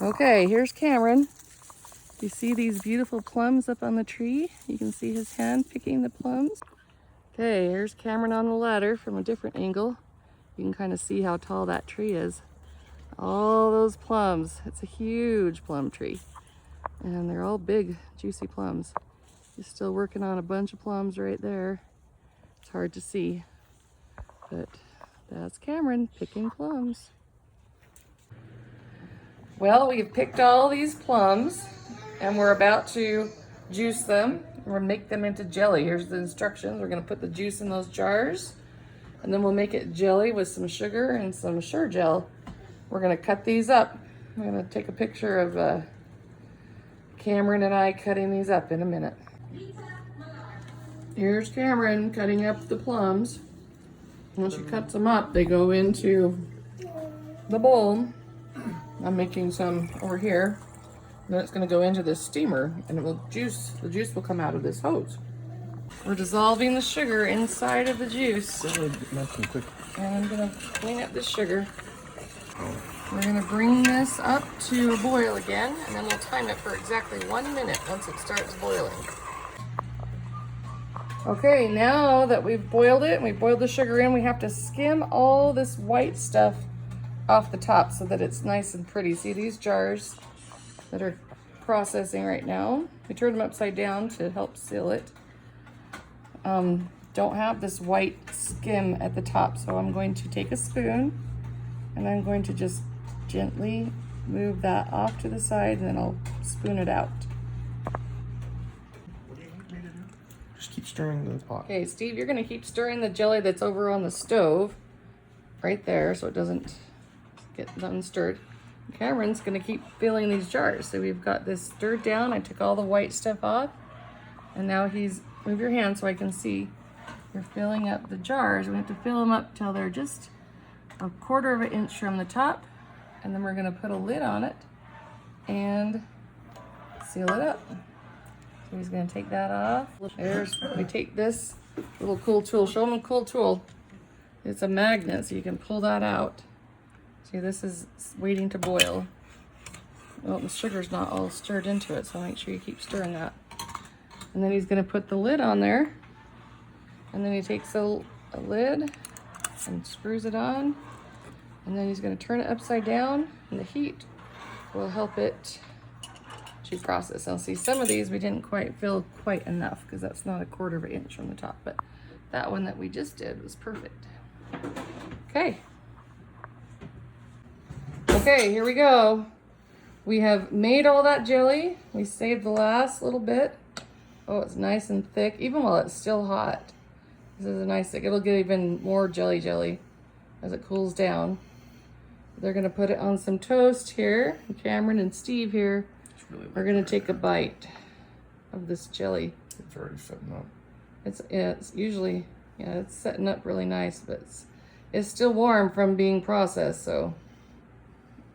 Okay, here's Cameron. You see these beautiful plums up on the tree? You can see his hand picking the plums. Okay, here's Cameron on the ladder from a different angle. You can kind of see how tall that tree is. All those plums. It's a huge plum tree. And they're all big, juicy plums. He's still working on a bunch of plums right there. It's hard to see, but that's Cameron picking plums. Well, we've picked all these plums and we're about to juice them. We're gonna make them into jelly. Here's the instructions. We're gonna put the juice in those jars and then we'll make it jelly with some sugar and some Sure Gel. We're gonna cut these up. I'm gonna take a picture of Cameron and I cutting these up in a minute. Here's Cameron cutting up the plums. Once she cuts them up, they go into the bowl. I'm making some over here. Then it's going to go into this steamer and it will juice. The juice will come out of this hose. We're dissolving the sugar inside of the juice. And I'm going to clean up this sugar. We're going to bring this up to a boil again, and then we'll time it for exactly 1 minute once it starts boiling. Okay, now that we've boiled it and we've boiled the sugar in, we have to skim all this white stuff off the top so that it's nice and pretty. See these jars that are processing right now? We turn them upside down to help seal it. Don't have this white skim at the top, so I'm going to take a spoon and I'm going to just gently move that off to the side, and then I'll spoon it out. Just keep stirring the pot. Okay, Steve, you're gonna keep stirring the jelly that's over on the stove right there so it doesn't get unstirred. Cameron's gonna keep filling these jars. So we've got this stirred down. I took all the white stuff off, and now move your hand so I can see. You're filling up the jars. We have to fill them up till they're just 1/4 of an inch from the top, and then we're gonna put a lid on it and seal it up. So he's gonna take that off. We take this little cool tool. Show him a cool tool. It's a magnet, so you can pull that out. See, this is waiting to boil. Well, the sugar's not all stirred into it, so make sure you keep stirring that. And then he's gonna put the lid on there. And then he takes a lid and screws it on. And then he's gonna turn it upside down, and the heat will help it to process. Now see, some of these we didn't quite fill quite enough because that's not 1/4 of an inch from the top, but that one that we just did was perfect. Okay. Okay, here we go. We have made all that jelly. We saved the last little bit. Oh, it's nice and thick, even while it's still hot. This is a nice thick. It'll get even more jelly as it cools down. They're gonna put it on some toast here. Cameron and Steve here are gonna take a bite of this jelly. It's already setting up. It's usually, it's setting up really nice, but it's still warm from being processed, so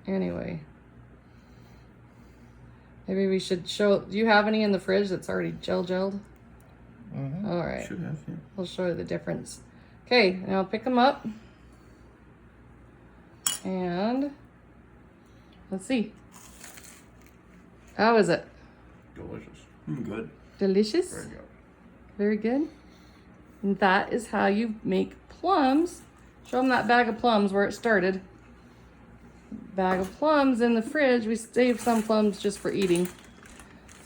anyway. Maybe we should show, do you have any in the fridge that's already gelled? All right. Should have, yeah. We'll show you the difference. Okay, now pick them up. And let's see. How is it? Delicious. Good. Delicious? Very good. Very good. And that is how you make plums. Show them that bag of plums where it started. Bag of plums in the fridge. We saved some plums just for eating.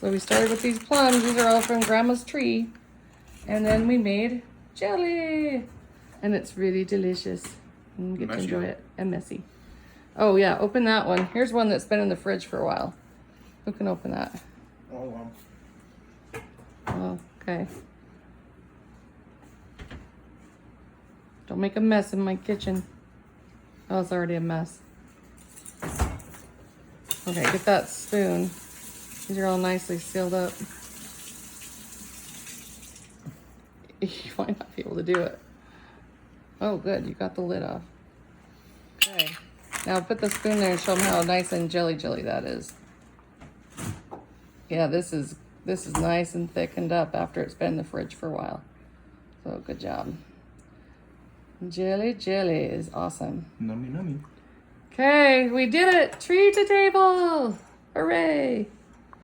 So we started with these plums. These are all from Grandma's tree. And then we made jelly. And it's really delicious. And you get to enjoy it. And messy. Oh yeah, open that one. Here's one that's been in the fridge for a while. Who can open that? Oh, okay. Don't make a mess in my kitchen. Oh, it's already a mess. Okay, get that spoon. These are all nicely sealed up. You might not be able to do it. Oh, good. You got the lid off. Okay. Now put the spoon there and show them how nice and jelly that is. Yeah, this is nice and thickened up after it's been in the fridge for a while. So good job. Jelly is awesome. Nummy nummy. Okay, we did it. Tree to table. Hooray.